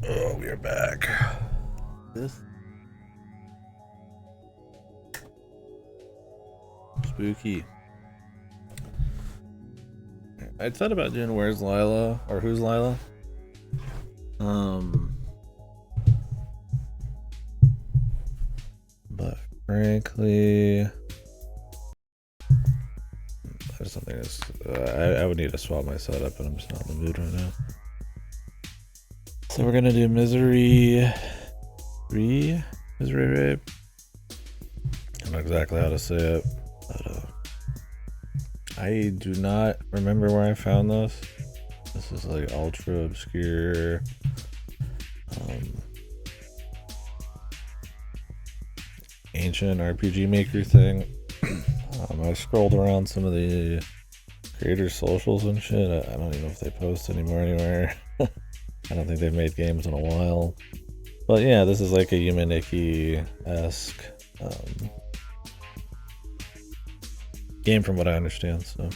Oh, we are back. This spooky. I thought about doing Where's Lila or Who's Lila. But frankly, I just don't think it's. I would need to swap my setup, and I'm just not in the mood right now. So we're gonna do Miserere 3. Miserere. I don't know exactly how to say it, but I do not remember where I found this. This is like ultra obscure. Ancient RPG Maker thing. I scrolled around some of the creators' socials and shit. I don't even know if they post anymore anywhere. I don't think they've made games in a while. But yeah, this is like a Yumaniki-esque game from what I understand. So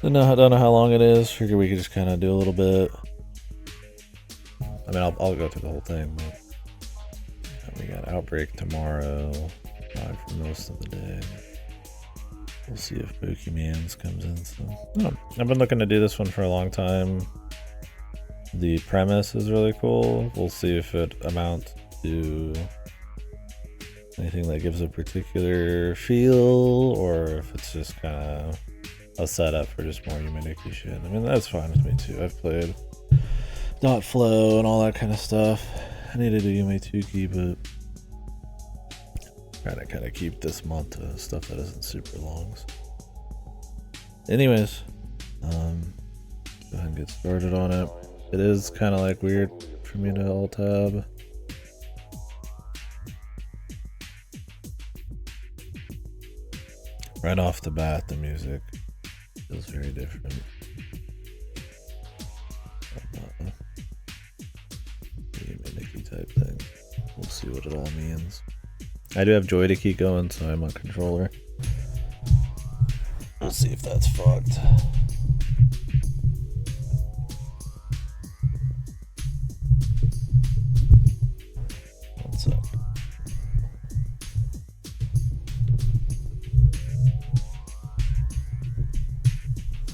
I don't know how long it is. Figure we could just kind of do a little bit. I mean, I'll go through the whole thing, but we got Outbreak tomorrow, live for most of the day. We'll see if Pokemans comes in. So I've been looking to do this one for a long time. The premise is really cool. We'll see if it amounts to anything that gives a particular feel, or if it's just kind of a setup for just more Yumaniki shit. I mean, that's fine with me too. I've played Dot Flow and all that kind of stuff. I need to do Yumetuki, but trying to kind of keep this month to stuff that isn't super long. So. Anyways, go ahead and get started on it. It is kind of like weird for me to alt tab. Right off the bat, the music feels very different. Yumaniki type thing. We'll see what it all means. I do have Joy to keep going, so I'm on controller. Let's see if that's fucked. One sec.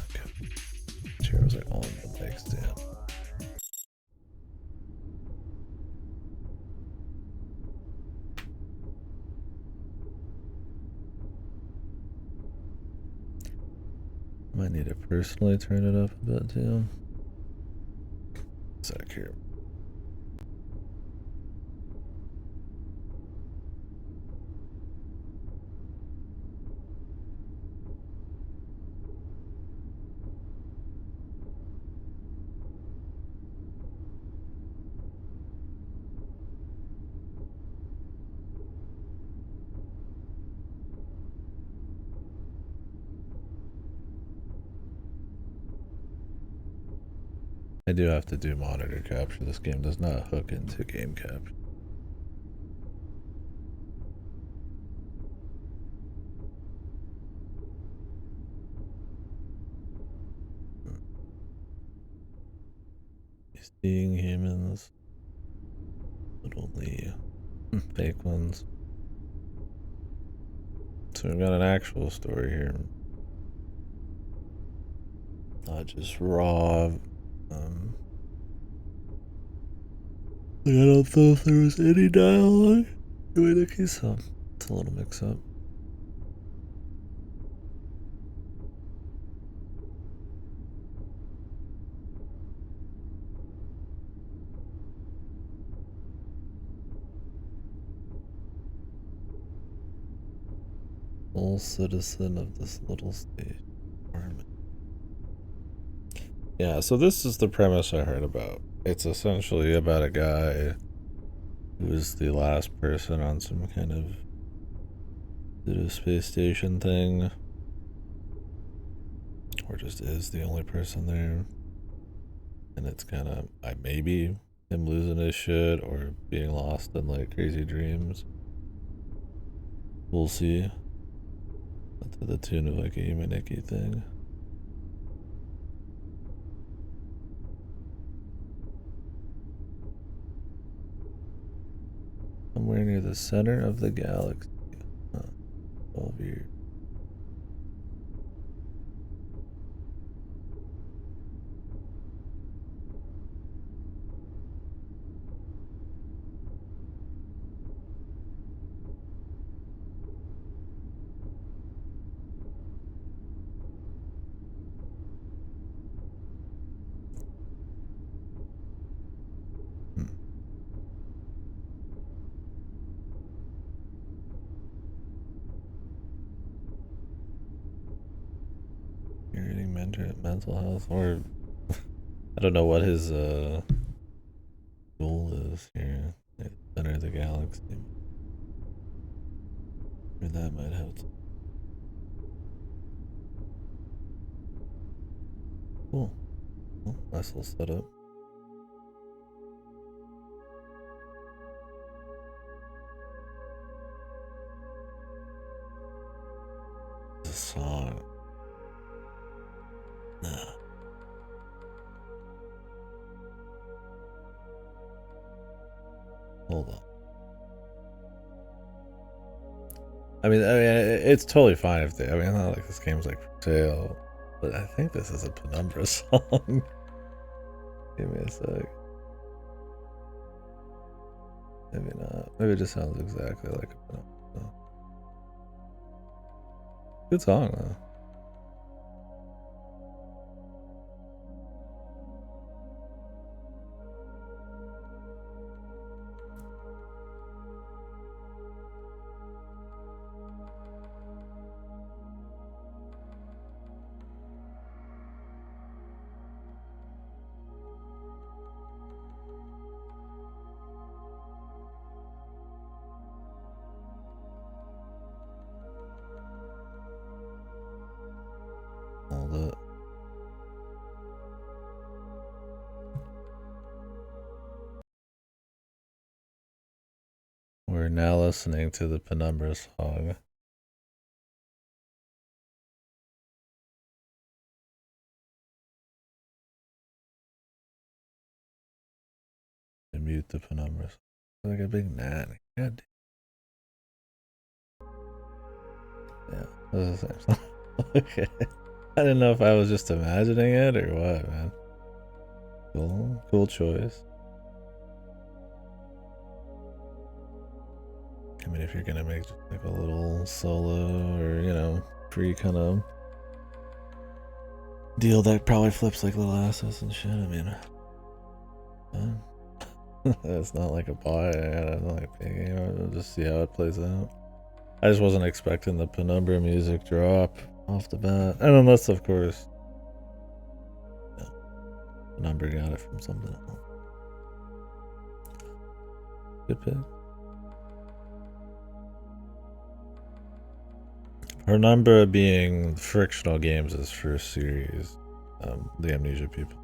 Okay. Chairs are on the mic stand. Might need to personally turn it up a bit too. Sec here. I do have to do monitor capture. This game does not hook into game capture. Seeing humans, but only fake ones. So we've got an actual story here. Not just raw. I don't know if there was any dialogue. So it's a little mix up. Full citizen of this little state. Yeah, so this is the premise I heard about. It's essentially about a guy who is the last person on some kind of space station thing, or just is the only person there. And it's kind of maybe him losing his shit or being lost in like crazy dreams. We'll see. To the tune of like a Yumaniki thing. Somewhere near the center of the galaxy. 12 years. Creating mental health, or I don't know what his goal is here. At the center of the galaxy. Maybe that might help. Cool. Well, nice little setup. The song. Nah. Hold on. I mean, it's totally fine if they. I mean, it's not like this game's like for sale, but I think this is a Penumbra song. Give me a sec. Maybe not. Maybe it just sounds exactly like a Penumbra song. Good song though. Hold it. We're now listening to the Penumbra song. And mute the Penumbra song. Like a big gnat. God. Yeah, that's the same song. Okay. I didn't know if I was just imagining it or what, man. Cool choice. I mean, if you're gonna make just like a little solo or, you know, free kind of deal that probably flips like little assets and shit, I mean, it's not like a buy. I don't like pay game. I'll just see how it plays out. I just wasn't expecting the Penumbra music drop off the bat, and unless, of course, Penumbra got it from something else. Good pick. Penumbra being Frictional Games' first series, the Amnesia people.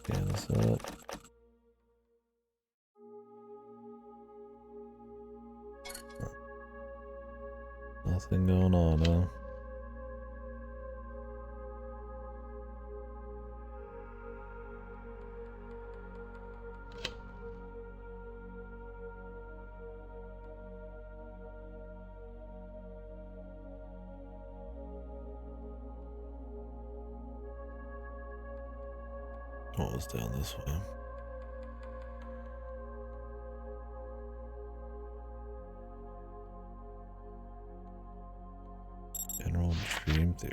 Yeah, that's it. Nothing going on, huh? What was down this way? General dream theory.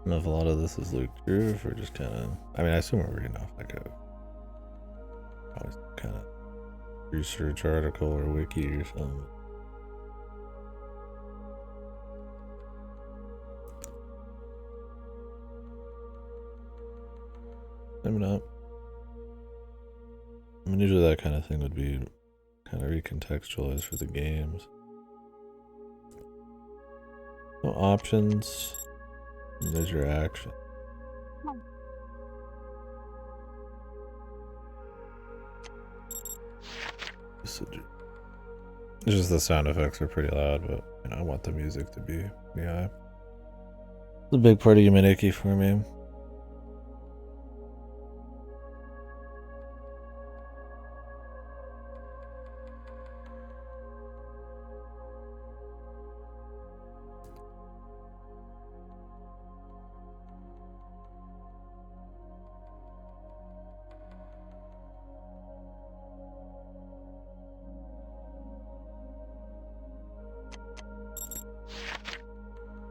I don't know if a lot of this is Luke Drew, if we're just kind of. I mean, I assume we're reading off like a. Probably kind of research article or wiki or something. Maybe not. I mean, usually that kind of thing would be kind of recontextualized for the games. No options. And there's your action. It's just the sound effects are pretty loud, but you know, I want the music to be high. It's a big part of Humanity for me.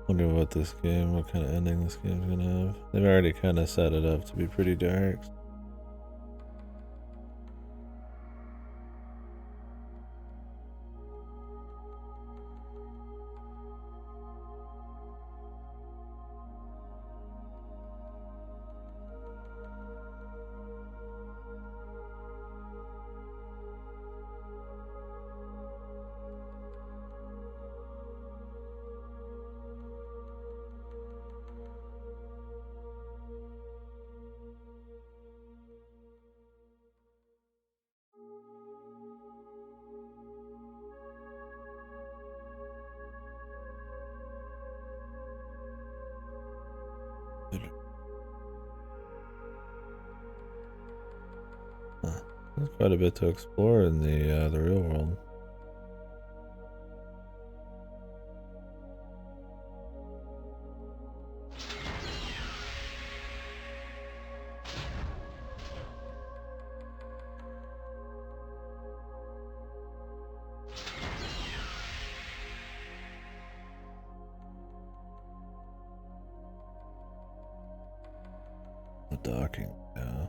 Wonder what kind of ending this game's gonna have. They've already kind of set it up to be pretty dark. There's quite a bit to explore in the real world. The docking, yeah.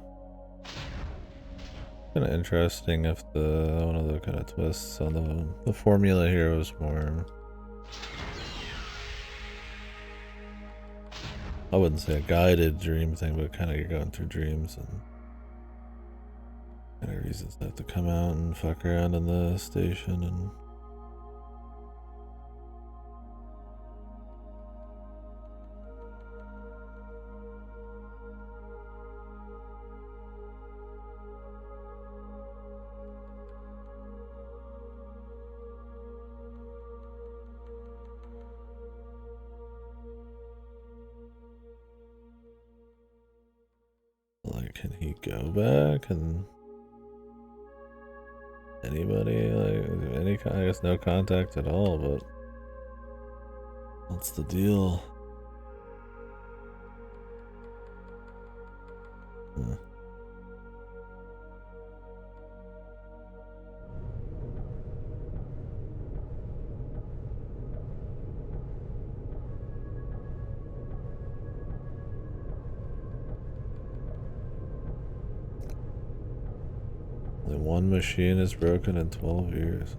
Kind of interesting if one of the kind of twists on the formula here was more, I wouldn't say a guided dream thing, but kind of you're going through dreams and kind of reasons to have to come out and fuck around in the station and like, can he go back and anybody, like, I guess no contact at all, but what's the deal? Only one machine is broken in 12 years.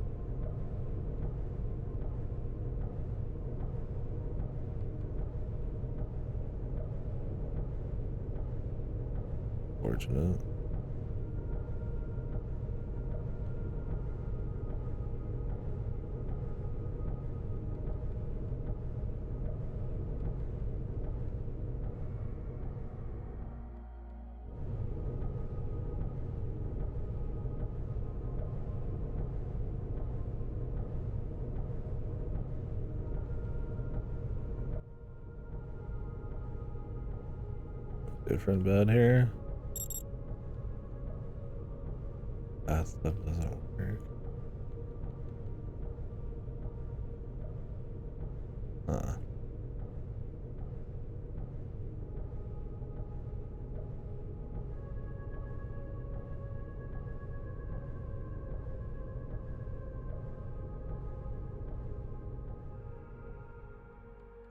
Fortunate. Different bed here. That stuff doesn't work.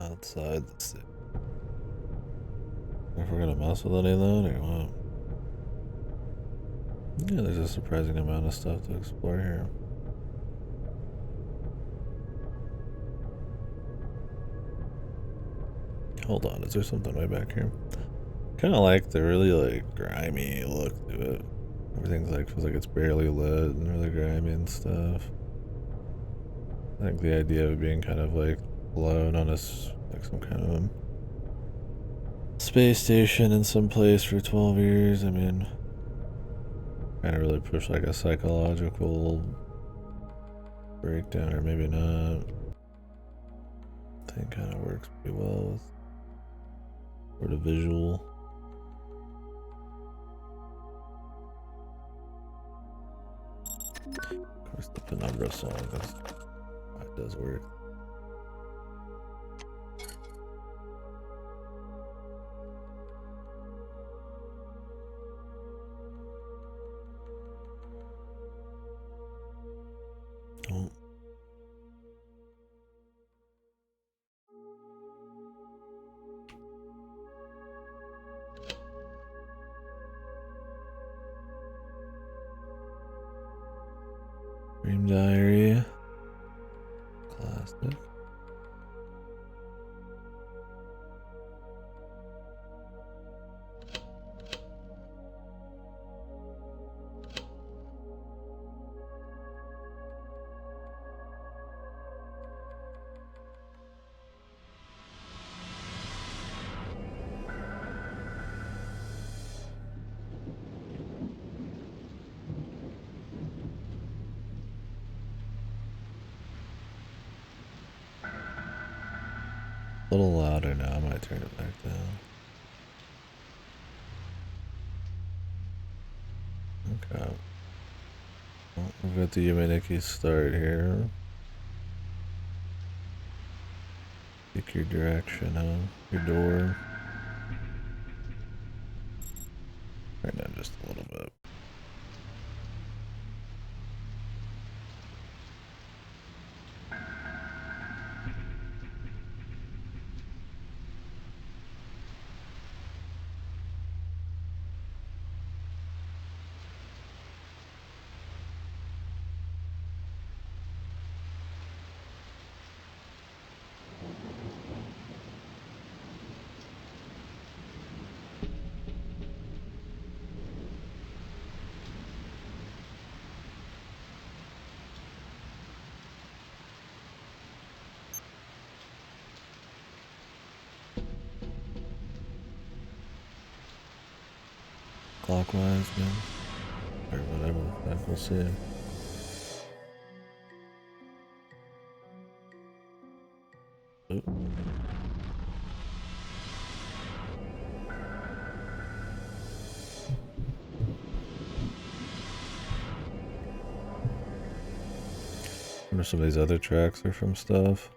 Outside the city. If we're gonna mess with any of that or what? Yeah, there's a surprising amount of stuff to explore here. Hold on, is there something way back here? Kind of like the really like grimy look to it. Everything's like feels like it's barely lit and really grimy and stuff. I think the idea of it being kind of like blown on us like some kind of space station in some place for 12 years. I mean, kind of really push like a psychological breakdown, or maybe not. I think kind of works pretty well with sort of visual. Of course, the Penumbra song is, it does work. Oh. Dream Diary. Classic. A little louder now, I might turn it back down. Okay. Well, we've got the Yumeniki start here. Pick your direction, your door. Turn down just a little bit. Clockwise, man. Or whatever, like we'll see. Oop. I wonder some of these other tracks are from stuff.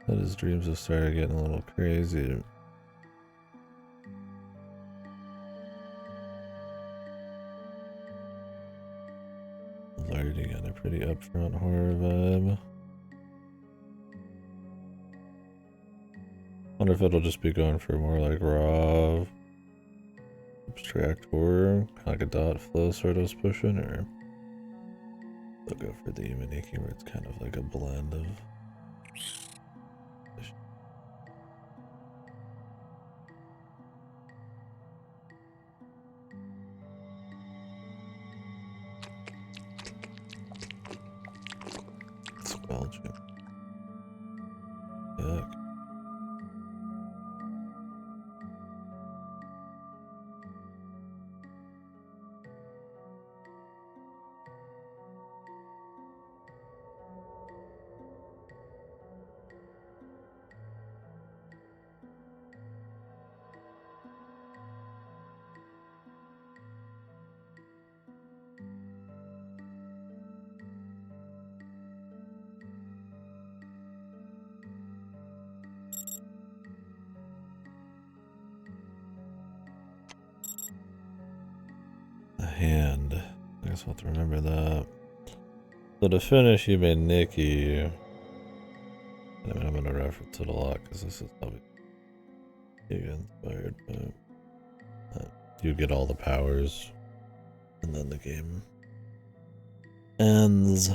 That his dreams have started getting a little crazy. Already got a pretty upfront horror vibe. Wonder if it'll just be going for more like raw, abstract horror, kind of like a dot flow sort of pushing, or they'll go for the Yumeniki where it's kind of like a blend of. Belgium. Yuck. A hand. I guess I'll have to remember that. So to finish, you made Nikki. I mean, I'm gonna reference it a lot because this is probably inspired, but you get all the powers, and then the game ends.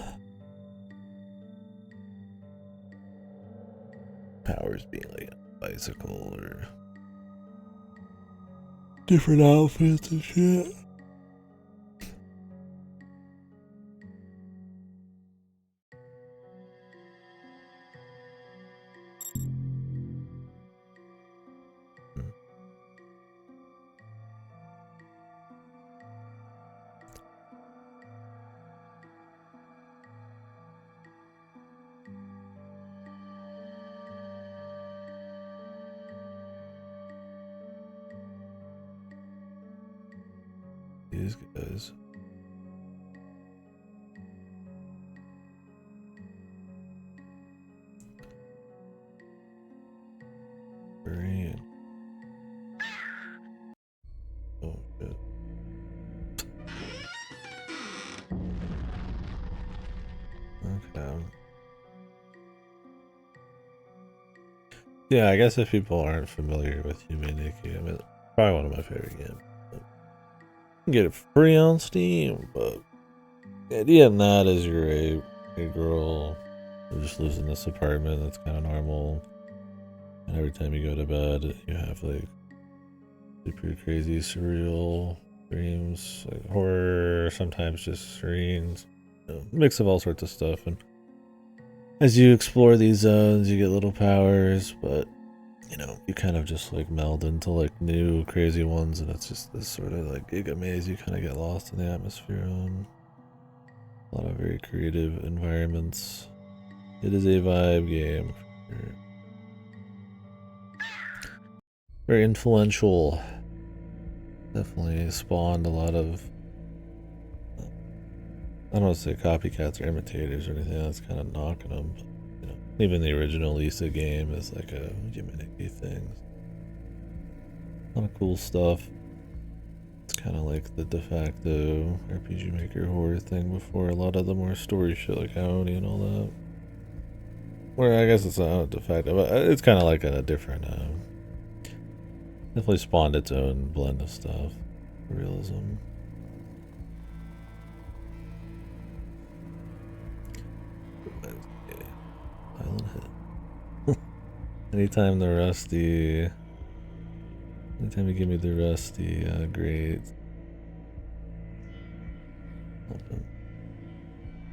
Powers being like a bicycle or different outfits and shit. These guys. Green. Oh shit. Okay. Yeah, I guess if people aren't familiar with Humanity, I mean, it's probably one of my favorite games. You can get it free on Steam, but the idea in that is you're a girl who just lives in this apartment that's kind of normal, and every time you go to bed, you have like super crazy, surreal dreams, like horror, sometimes just dreams, mix of all sorts of stuff. And as you explore these zones, you get little powers, but you kind of just like meld into like new crazy ones, and it's just this sort of like giga maze. You kind of get lost in the atmosphere. A lot of very creative environments. It is a vibe game. Very influential. Definitely spawned a lot of, I don't want to say copycats or imitators or anything. That's kind of knocking them. But, even the original Lisa game is like a Humanity thing. A lot of cool stuff. It's kind of like the de facto RPG Maker horror thing before a lot of the more story shit like Aoni and all that. Where I guess it's not de facto, but it's kind of like a different, definitely spawned its own blend of stuff. Realism. Island hit. Anytime you give me the rusty, great.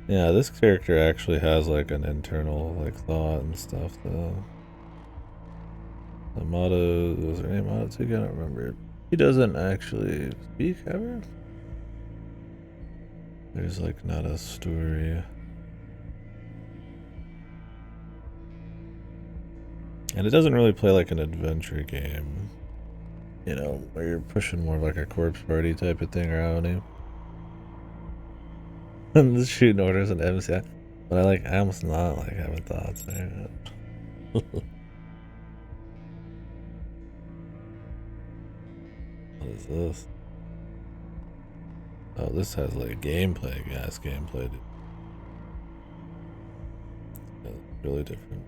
Yeah, this character actually has like an internal like thought and stuff though. Amato, was her name Amato? I don't remember. He doesn't actually speak ever. There's like not a story. And it doesn't really play like an adventure game. Where you're pushing more like a corpse party type of thing around him. And the shooting orders and MC. But I almost not like having thoughts there. What is this? Oh, this has like gameplay, gas gameplay. Yeah, it's really different.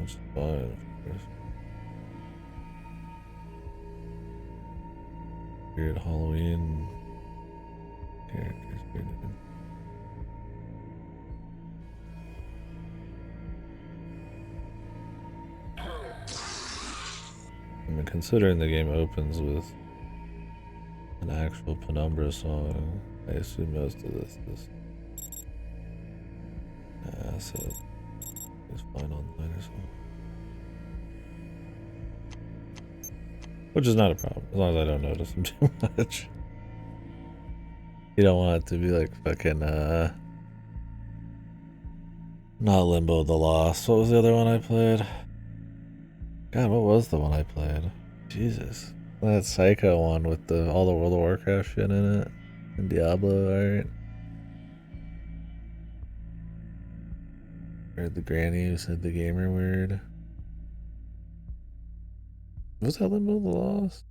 Which is fine, of course. Weird Halloween characters. I mean, considering the game opens with an actual Penumbra song, I assume most of this is acid. Is fine online or something. Which is not a problem, as long as I don't notice them too much. You don't want it to be like fucking, not Limbo the Lost. What was the other one I played? God, what was the one I played? Jesus. That Psycho one with all the World of Warcraft shit in it. And Diablo art. Or the granny who said the gamer word. Was that Limbo the Lost?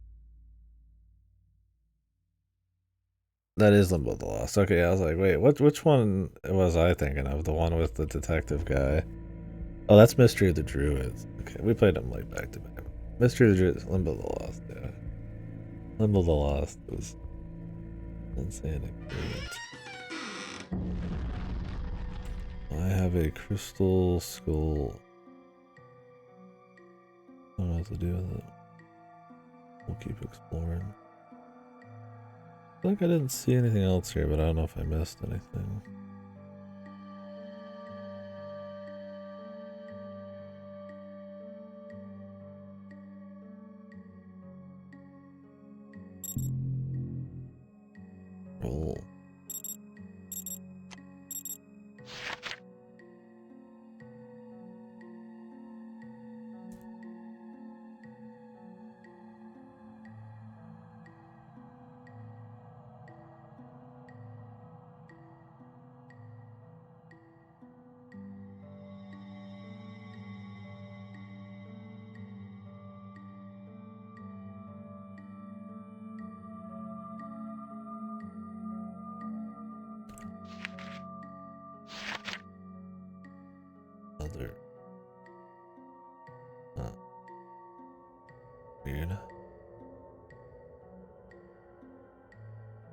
That is Limbo the Lost. Okay, I was like, wait, which one was I thinking of? The one with the detective guy. Oh, that's Mystery of the Druids. Okay, we played them like back to back. Mystery of the Druids, Limbo of the Lost, yeah. Limbo of the Lost was insane. I have a crystal skull. I don't know what to do with it. We'll keep exploring. I feel like I didn't see anything else here, but I don't know if I missed anything. Roll. Other. Weird.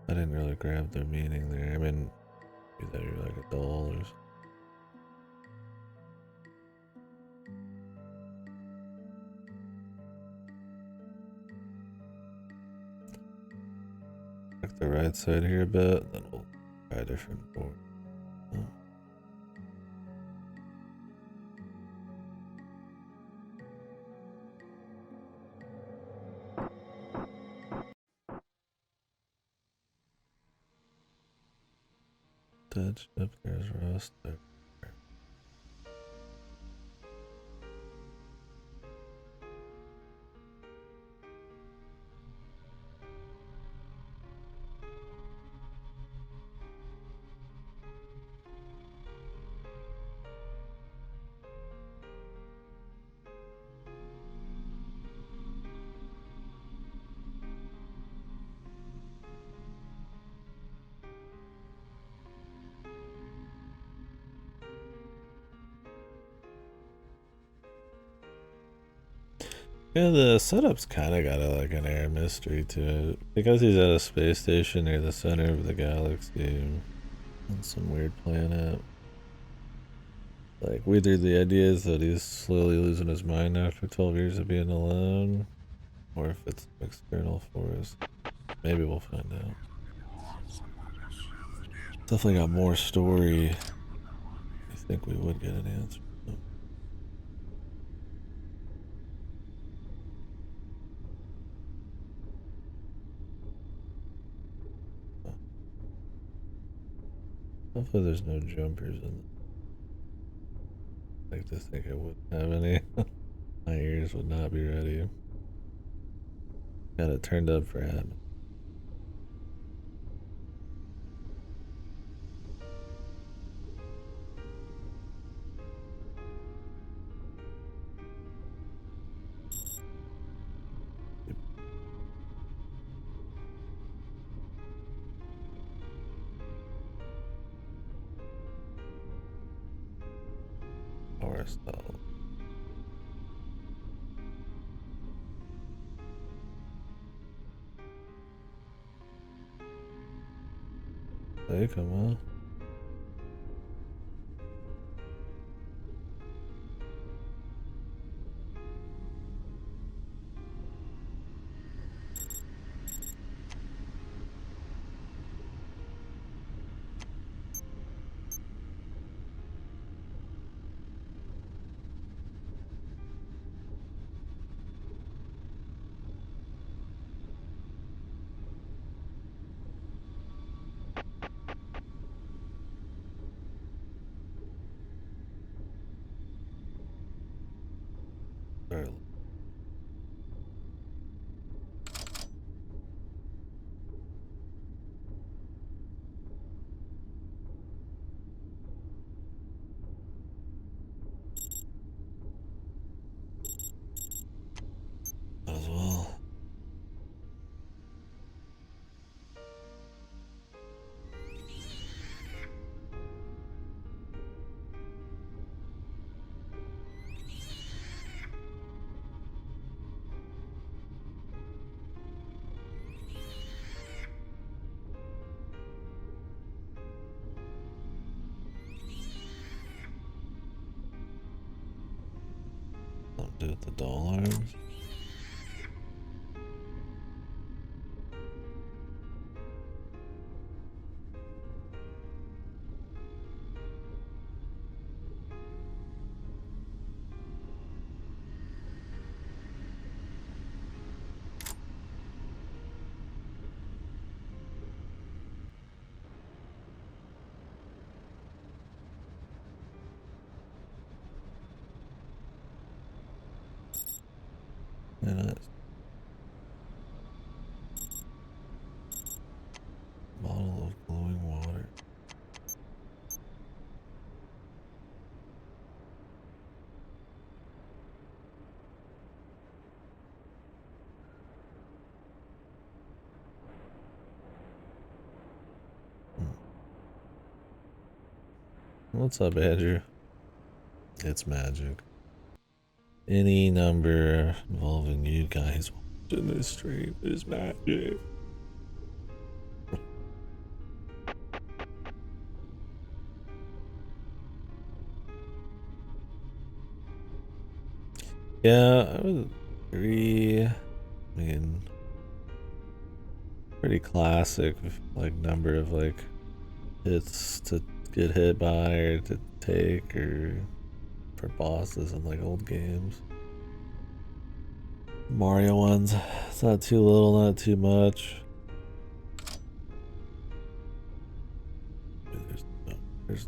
I didn't really grab their meaning there. I mean, either you're like a doll or something. Check the right side here a bit, then we'll try a different board. Oh. Dead ship, there's rust there. Yeah, the setup's kind of got like an air mystery to it. Because he's at a space station near the center of the galaxy on some weird planet. Like, whether the idea is that he's slowly losing his mind after 12 years of being alone, or if it's an external force. Maybe we'll find out. Definitely got more story. I think we would get an answer. Hopefully there's no jumpers in. I like to think I wouldn't have any. My ears would not be ready. Got it turned up for him. Power style. Hey, come on. Sorry. As well. Something to do with the doll arms. And a bottle of glowing water. What's up, Andrew? It's magic. Any number involving you guys watching this stream is magic. Yeah, I was 3. I mean, pretty classic, like number of like hits to get hit by or to take, or for bosses in like old games. Mario ones, it's not too little, not too much.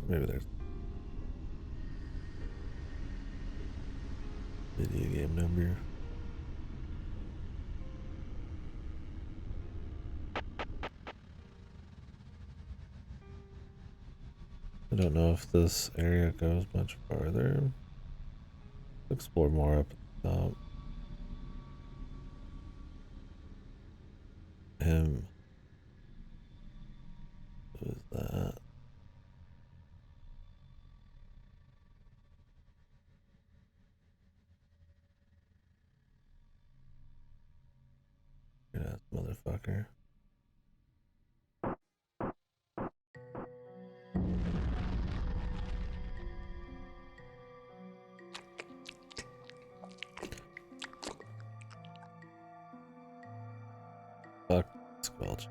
Maybe there's video game number. I don't know if this area goes much farther. Explore more up at the top. Him. Who is that? Good ass motherfucker. Fuck Squelch.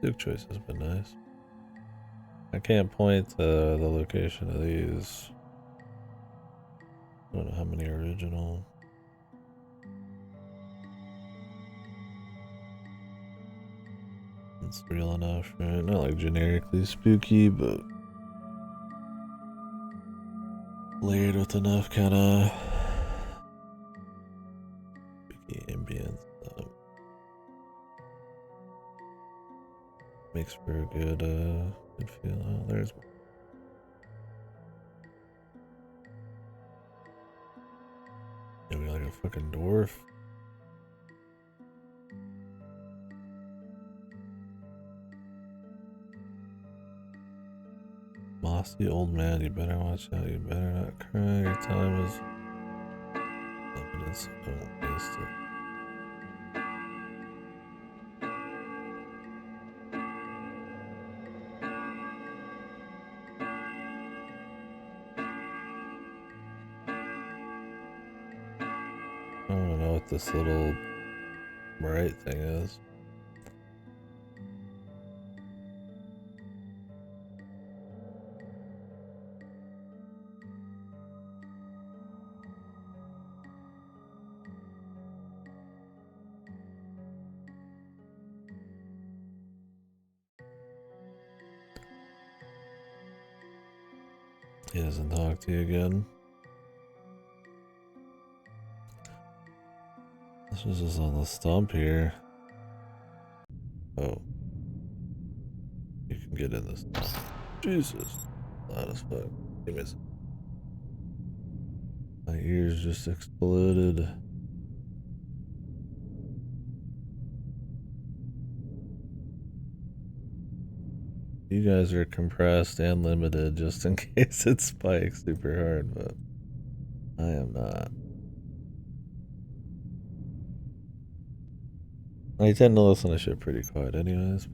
Duke choice has been nice. I can't point to the location of these. I don't know how many are original. It's real enough, right? Not like generically spooky, but layered with enough kind of spooky ambience that makes for a good feel. Oh, there's maybe like a fucking dwarf. Mossy old man, you better watch out, you better not cry, your time is limited, so don't waste it. I don't know what this little bright thing is. He doesn't talk to you again. This was just on the stump here. Oh. You can get in this now. Jesus. Loud as fuck. Give me some. My ears just exploded. You guys are compressed and limited just in case it spikes super hard, but I am not. I tend to listen to shit pretty quiet anyways.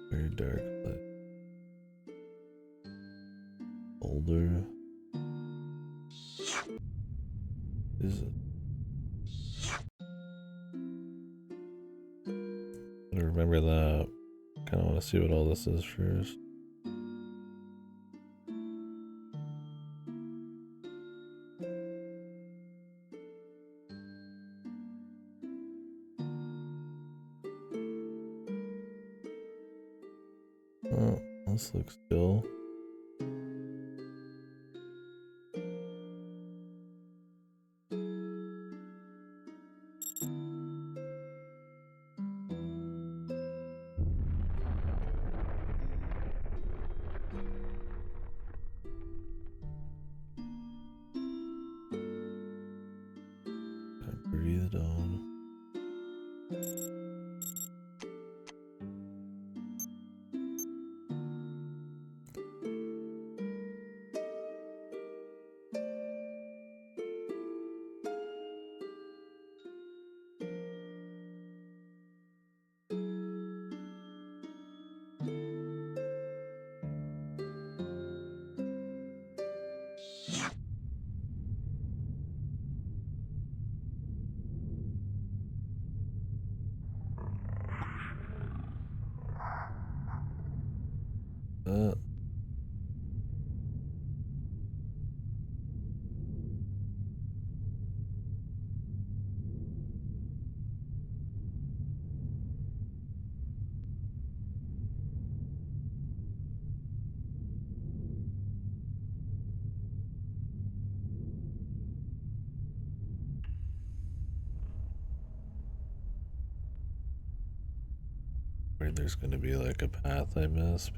Very dark, but older. Is it? I remember that. Kind of want to see what all this is first. Oh, this looks chill. Breathe it on. Where there's gonna be like a path I miss.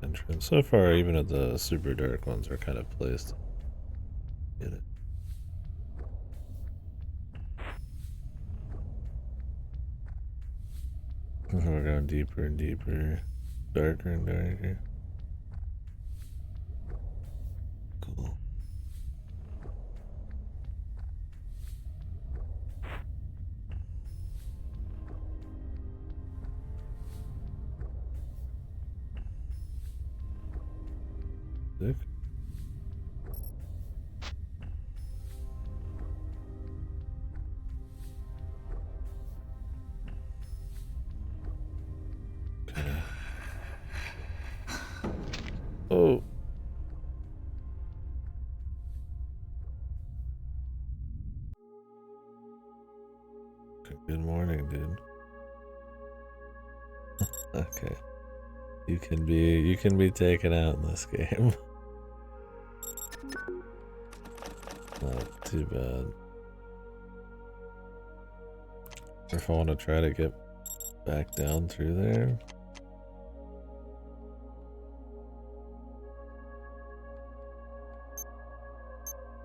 Entrance. So far, even at the super dark ones are kind of placed. Get it. We're going deeper and deeper, darker and darker. Cool. Sick. Okay. Oh. Good morning, dude. Okay. You can be taken out in this game. Not too bad. Or if I want to try to get back down through there.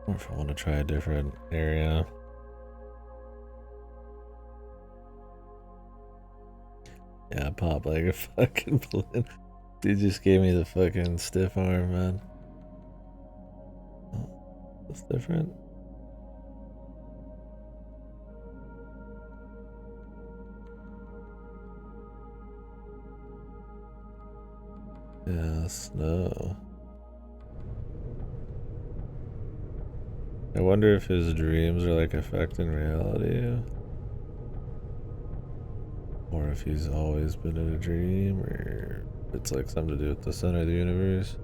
Or if I want to try a different area. Yeah, pop like a fucking balloon. Dude just gave me the fucking stiff arm, man. Oh, that's different. Yeah, snow. I wonder if his dreams are like affecting reality. Or if he's always been in a dream, or it's like something to do with the center of the universe.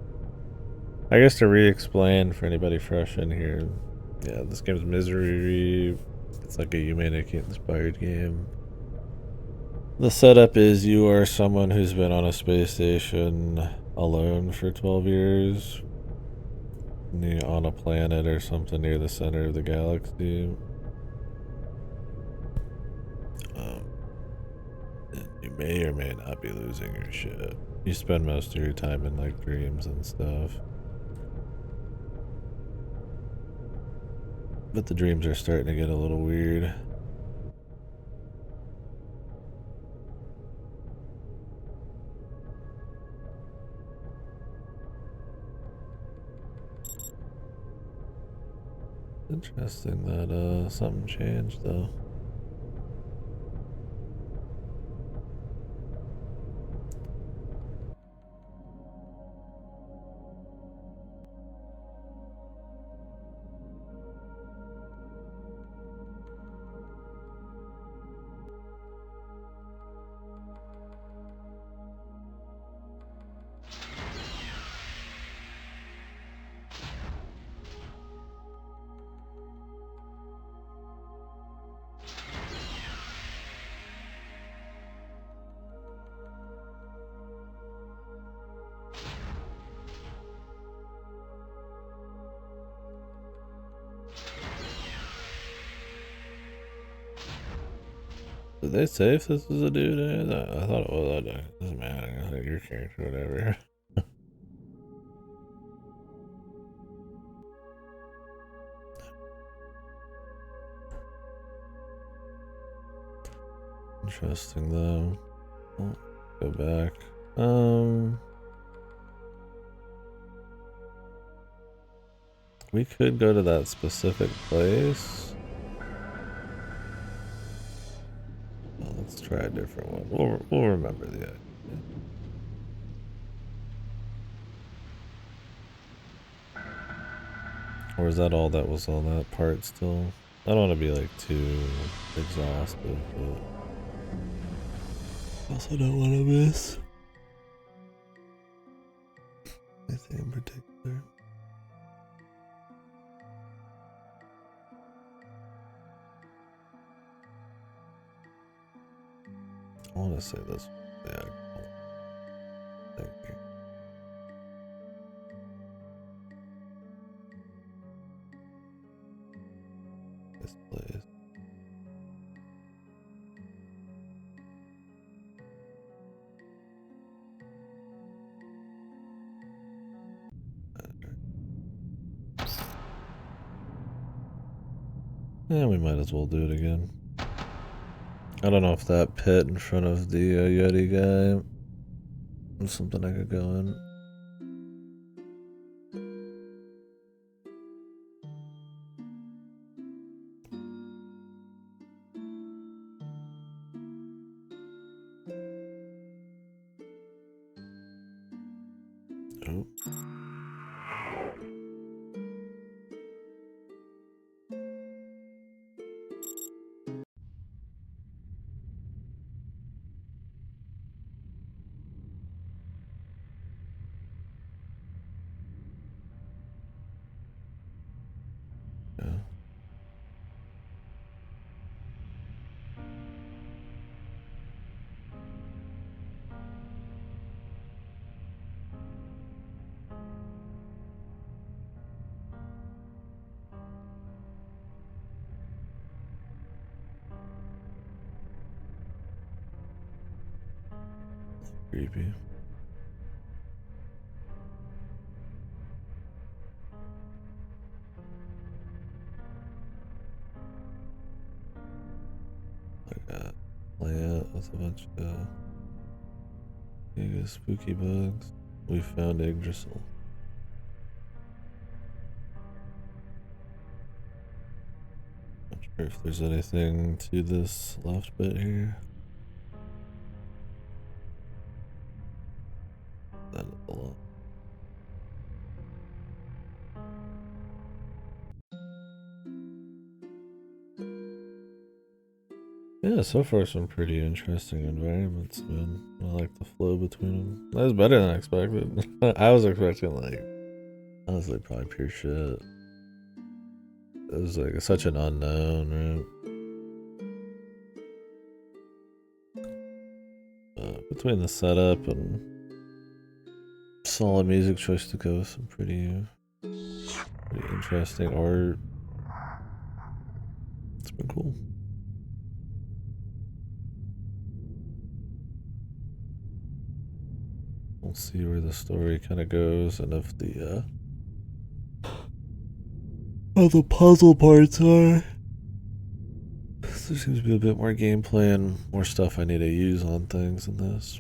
I guess to re-explain for anybody fresh in here, yeah, this game's Miserere. It's like a humanity-inspired game. The setup is you are someone who's been on a space station alone for 12 years. On a planet or something near the center of the galaxy. And you may or may not be losing your shit. You spend most of your time in like dreams and stuff. But the dreams are starting to get a little weird. Interesting that something changed though. Did they say if this was a dude? I thought it was. It doesn't matter. I think your character, whatever. Interesting though. Oh, go back. We could go to that specific place. Well, let's try a different one. We'll remember the idea. Or is that all that was on that part still? I don't want to be like too exhausted, but also don't want to miss anything in particular. I want to say this. Yeah. Thank you. This place. Yeah, we might as well do it again. I don't know if that pit in front of the Yeti guy was something I could go in. Oh. Yeah. Creepy. Like a plant with a bunch of spooky bugs. We found Yggdrasil. Not sure if there's anything to this left bit here. That is a lot. Yeah, so far some pretty interesting environments, man. I like the flow between them. That was better than I expected. I was expecting like, honestly, probably pure shit. It was like such an unknown, right? between the setup and solid music choice to go with some pretty interesting art. It's been cool. We'll see where the story kind of goes and if how the puzzle parts are. There seems to be a bit more gameplay and more stuff I need to use on things in this.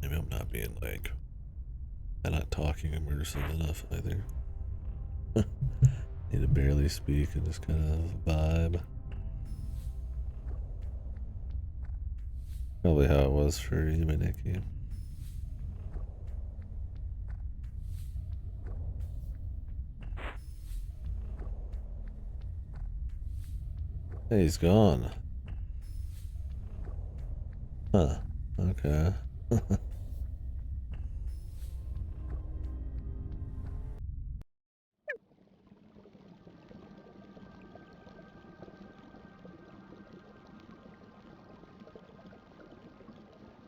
Maybe I'm not being like, I'm not talking immersive enough either. Need to barely speak and just kind of vibe. Probably how it was for you, Nikki. Hey, he's gone. Huh. Okay.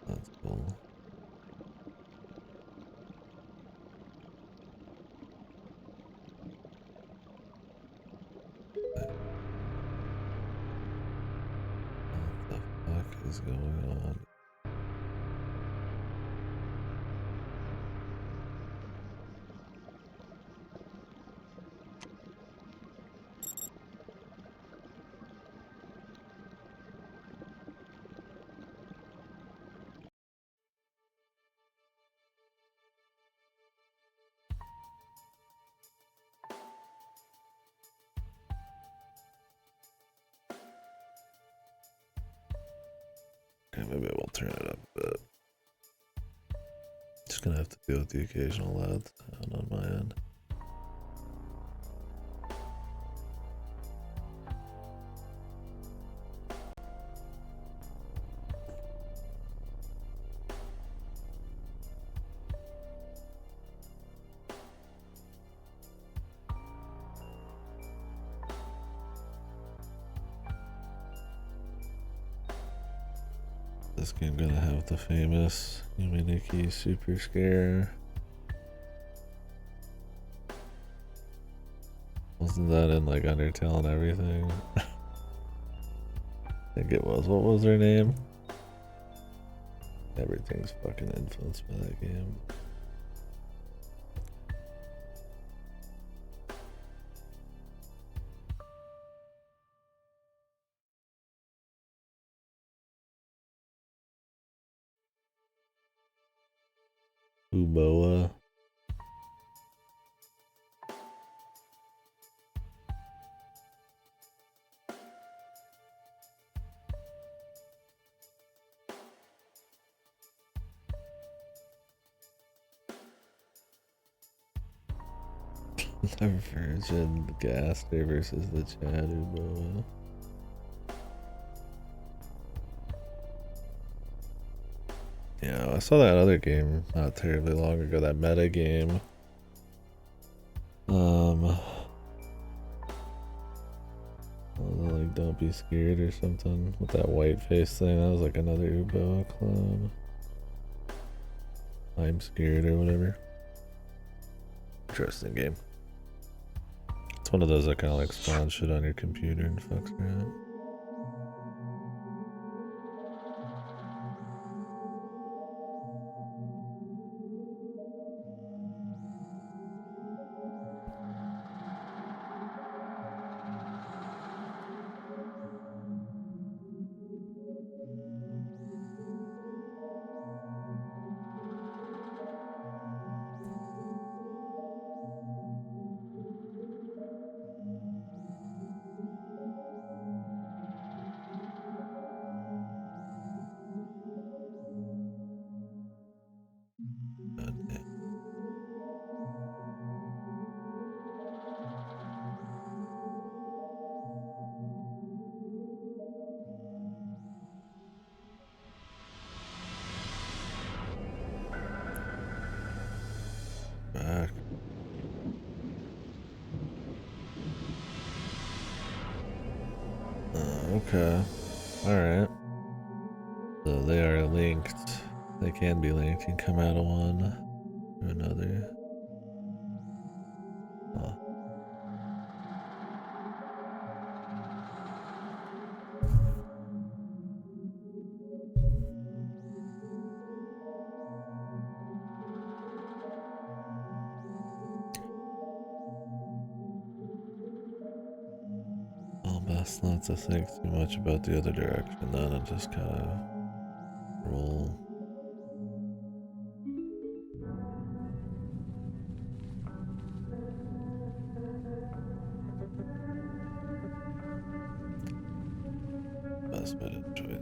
That's cool. What the fuck is going on? Okay, maybe I will turn it up a bit. Just gonna have to deal with the occasional loud sound on my end. This game gonna have the famous Yuminiki super scare. Wasn't that in like Undertale and everything? I think it was. What was her name? Everything's fucking influenced by that game. Uboa. The Virgin Gaster versus the Chad Uboa. Yeah, I saw that other game not terribly long ago, that meta game. Like Don't Be Scared or something with that white face thing. That was like another Uboa clone. I'm Scared or whatever. Interesting game. It's one of those that kind of like spawns shit on your computer and fucks around. Okay. Alright. So they are linked. They can be linked. You can come out of one to another. Huh. Well, best not to think too much about the other direction then and just kind of roll. Best bet of choice.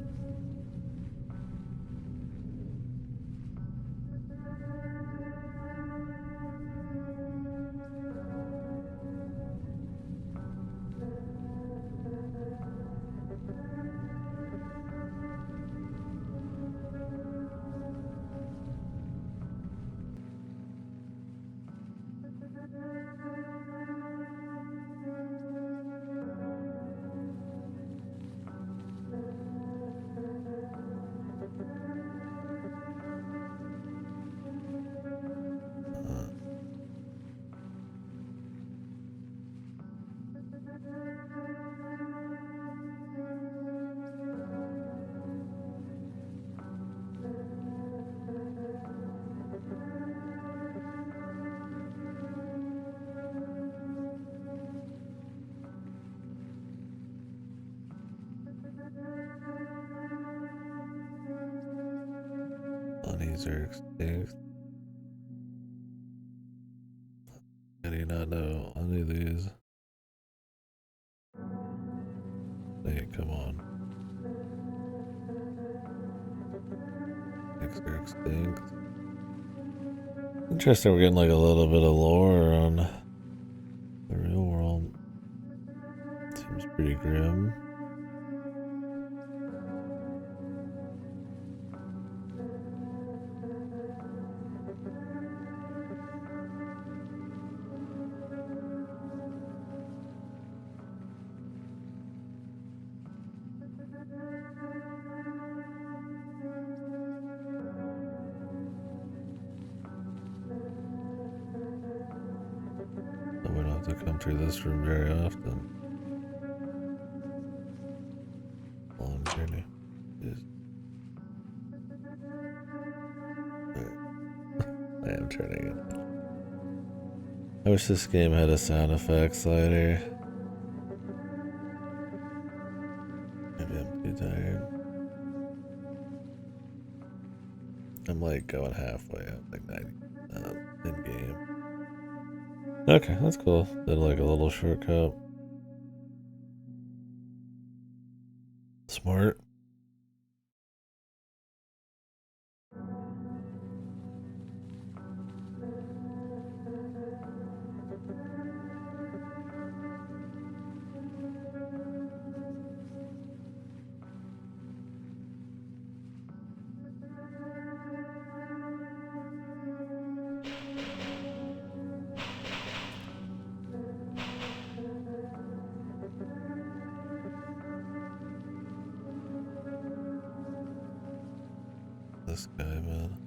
Bunnies are extinct. How do you not know any of these? Hey, come on. Snakes are extinct. Interesting, we're getting like a little bit of lore on the real world. Seems pretty grim. So we don't have to come through this room very often. Long journey. Jeez. I am turning it. I wish this game had a sound effects slider. Maybe I'm too tired. I'm like going halfway. I'm like 90 in game. Okay, that's cool. Did like a little shortcut. Smart. This guy, man.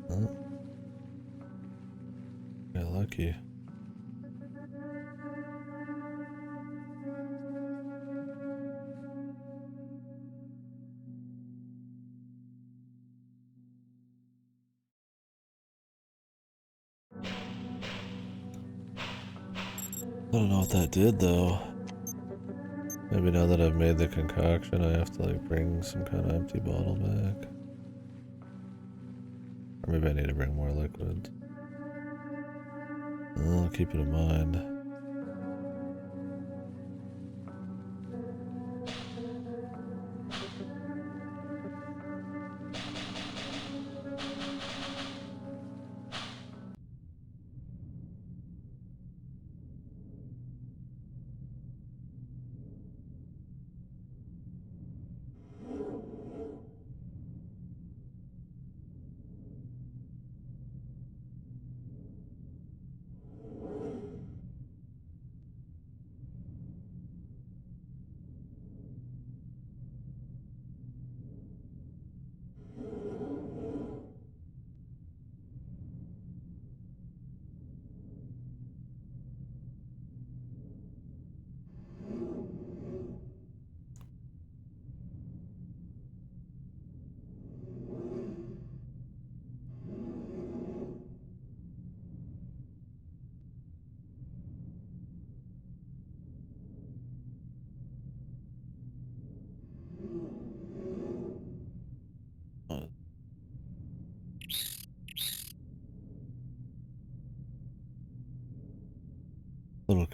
Oh, got lucky. I don't know what that did though. Maybe now that I've made the concoction, I have to like bring some kind of empty bottle back. Or maybe I need to bring more liquid. I'll keep it in mind.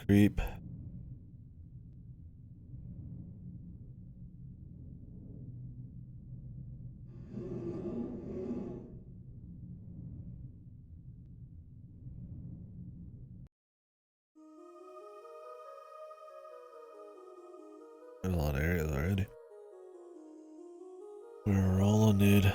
creep. There's a lot of areas already. We're rolling, dude.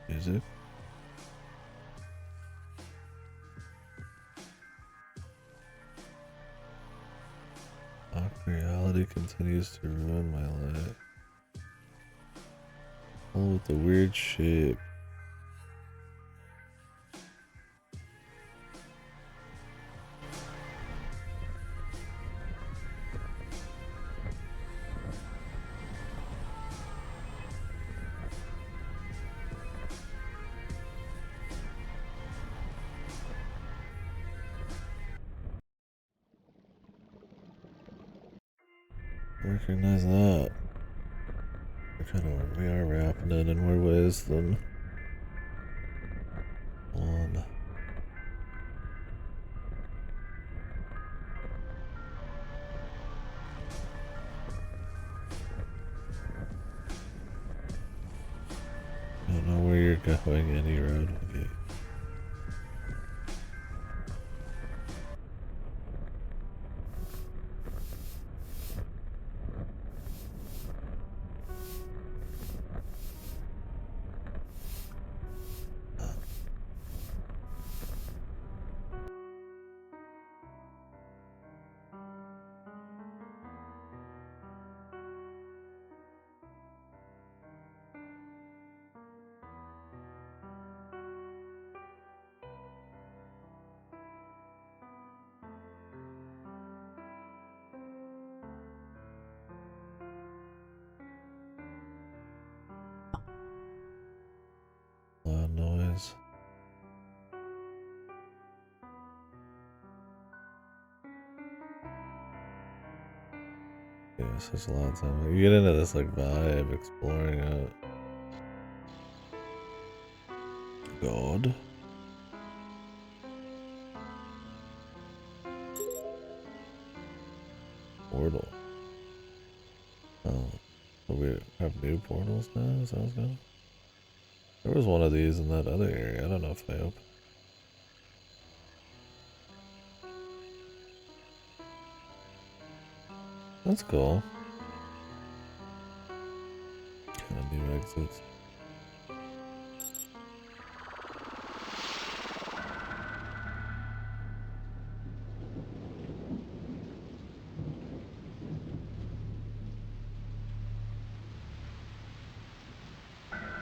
Music. Reality continues to ruin my life. Oh, with the weird shape. Recognize that. We are wrapping it in more ways than one. I don't know where you're going, any road with you. Loud noise. Yeah, such a lot of time. You get into this like vibe, exploring it. God. Portal. Oh, so we have new portals now? Is that what's going on? There was one of these in that other area. I don't know if they open. That's cool. Kind of new exits.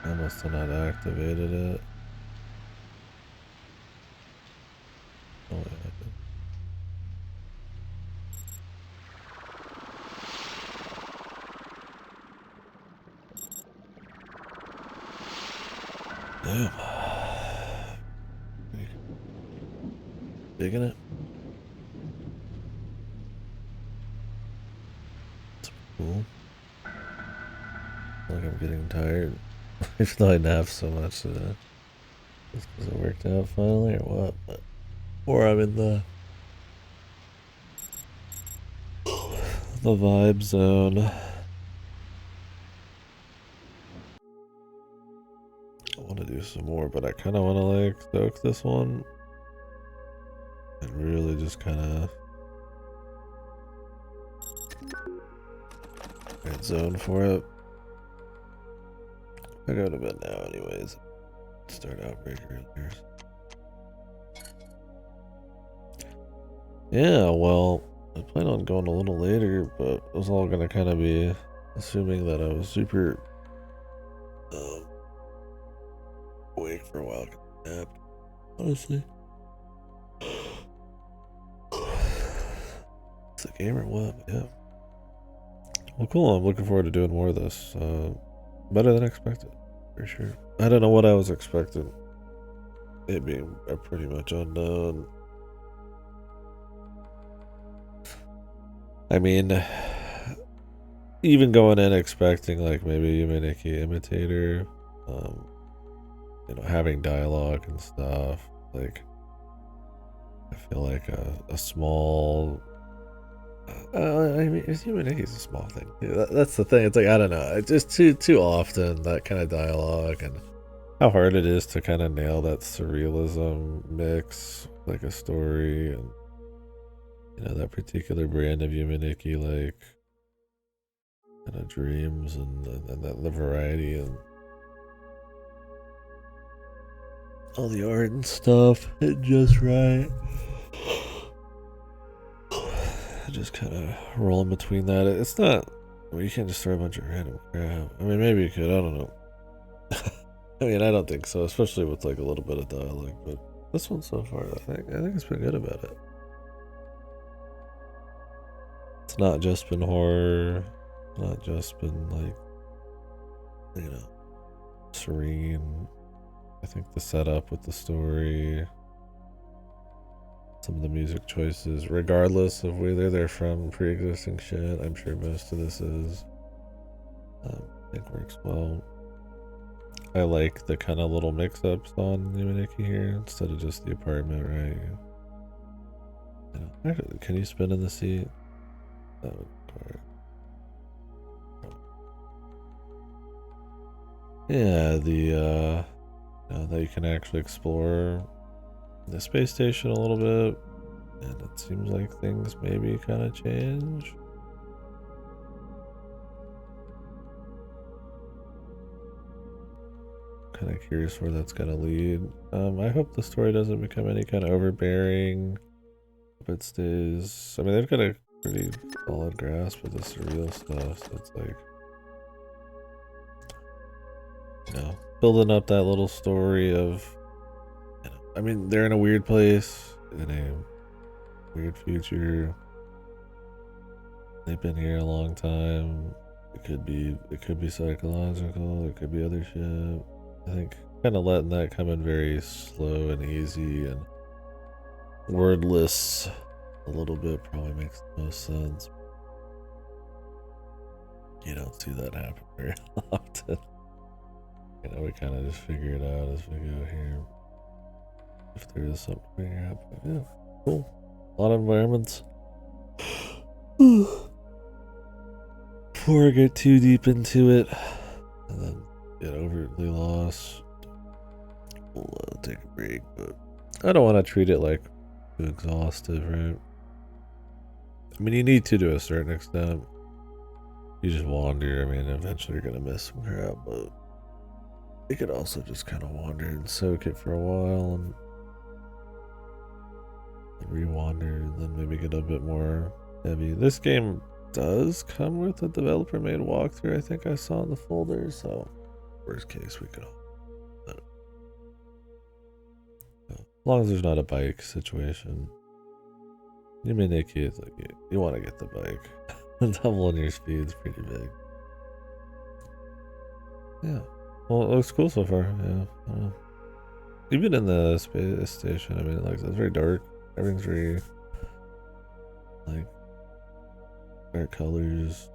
I must have not activated it. Oh, wait, I did. Damn. Digging it? It's cool. Like I'm getting tired. Even though I napped so much today. Just because it worked out finally or what? But Or I'm in the vibe zone. I want to do some more, but I kind of want to like soak this one and really just kind of red zone for it. I go to bed now anyways. Start Outbreak earlier. Yeah, well, I plan on going a little later, but it was all gonna kind of be assuming that I was super awake for a while. Nap, honestly. It's a game or what? Yeah. Well, cool. I'm looking forward to doing more of this. Better than expected, for sure. I don't know what I was expecting. It being a pretty much unknown. I mean, even going in expecting like maybe Yumeniki Imitator, you know, having dialogue and stuff, like I feel like a small. I mean, Yumeniki is a small thing. Yeah, that's the thing. It's like I don't know. It's just too often that kind of dialogue and how hard it is to kind of nail that surrealism mix, like a story, and you know that particular brand of Yumeniki, like kind of dreams and the variety and all the art and stuff. It just right. Just kind of rolling between that. It's not. Well, you can't just throw a bunch of random crap. I mean, maybe you could. I don't know. I mean, I don't think so, especially with like a little bit of dialogue. But this one so far, I think it's been good about it. It's not just been horror. Not just been like, you know, serene. I think the setup with the story, some of the music choices, regardless of whether they're from pre-existing shit, I'm sure most of this is. I think works well. I like the kind of little mix-ups on Yumeniki here instead of just the apartment, right? You know, can you spin in the seat? That would require. Yeah, the you know, that you can actually explore the space station a little bit, and it seems like things maybe kind of change. Kind of curious where that's gonna lead. I hope the story doesn't become any kind of overbearing. Hope it stays. I mean, they've got a pretty solid grasp of the surreal stuff, so it's like, you know, building up that little story of, you know, I mean, they're in a weird place, in a weird future. They've been here a long time. It could be psychological, it could be other shit. I think kind of letting that come in very slow and easy and wordless a little bit probably makes the most sense. You don't see that happen very often. You know, we kind of just figure it out as we go here. If there is something to figure out. But yeah, cool. A lot of environments. Before I get too deep into it and then get overtly lost, we'll take a break. But I don't want to treat it like too exhaustive, right? I mean, you need to a certain extent. You just wander. I mean, eventually you're going to miss some crap, but you could also just kind of wander and soak it for a while and re-wander and then maybe get a bit more heavy. This game does come with a developer made walkthrough. I think I saw in the folder, so worst case we could all, as long as there's not a bike situation. You may make it like you want to get the bike. Doubling your speed is pretty big. Yeah. Well, it looks cool so far. Yeah. Even in the space station, I mean, like it's very dark. Everything's very like dark colors,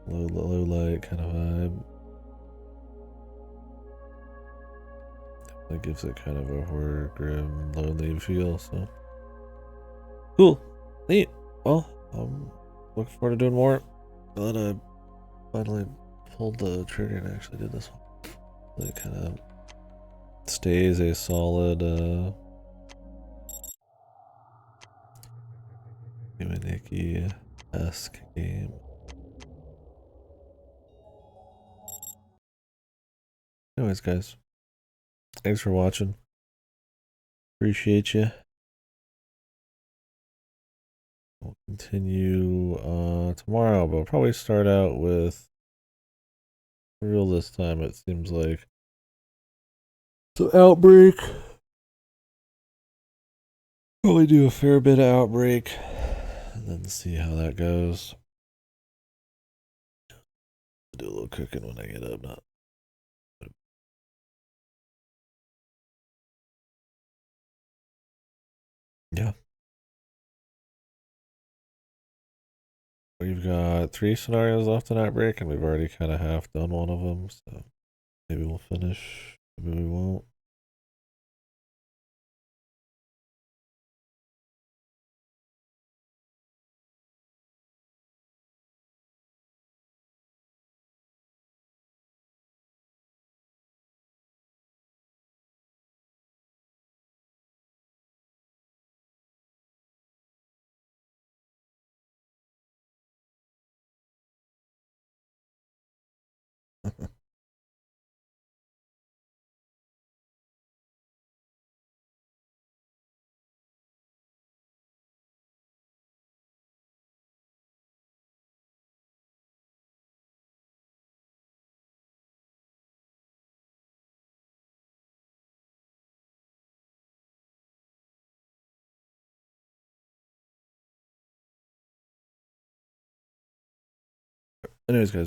low light kind of vibe. That gives it kind of a horror, grim, lonely feel. So Cool. Neat. Well, I'm looking forward to doing more. Glad I finally pulled the trigger and actually did this one. It kind of stays a solid Nikki-esque game. Anyways, guys, thanks for watching. Appreciate you. We'll continue tomorrow, but we'll probably start out with real this time, it seems like. So Outbreak. Probably do a fair bit of Outbreak and then see how that goes. Do a little cooking when I get up, not. Yeah. We've got 3 scenarios left in Outbreak, and we've already kind of half done one of them, so maybe we'll finish, maybe we won't. Anyways, guys.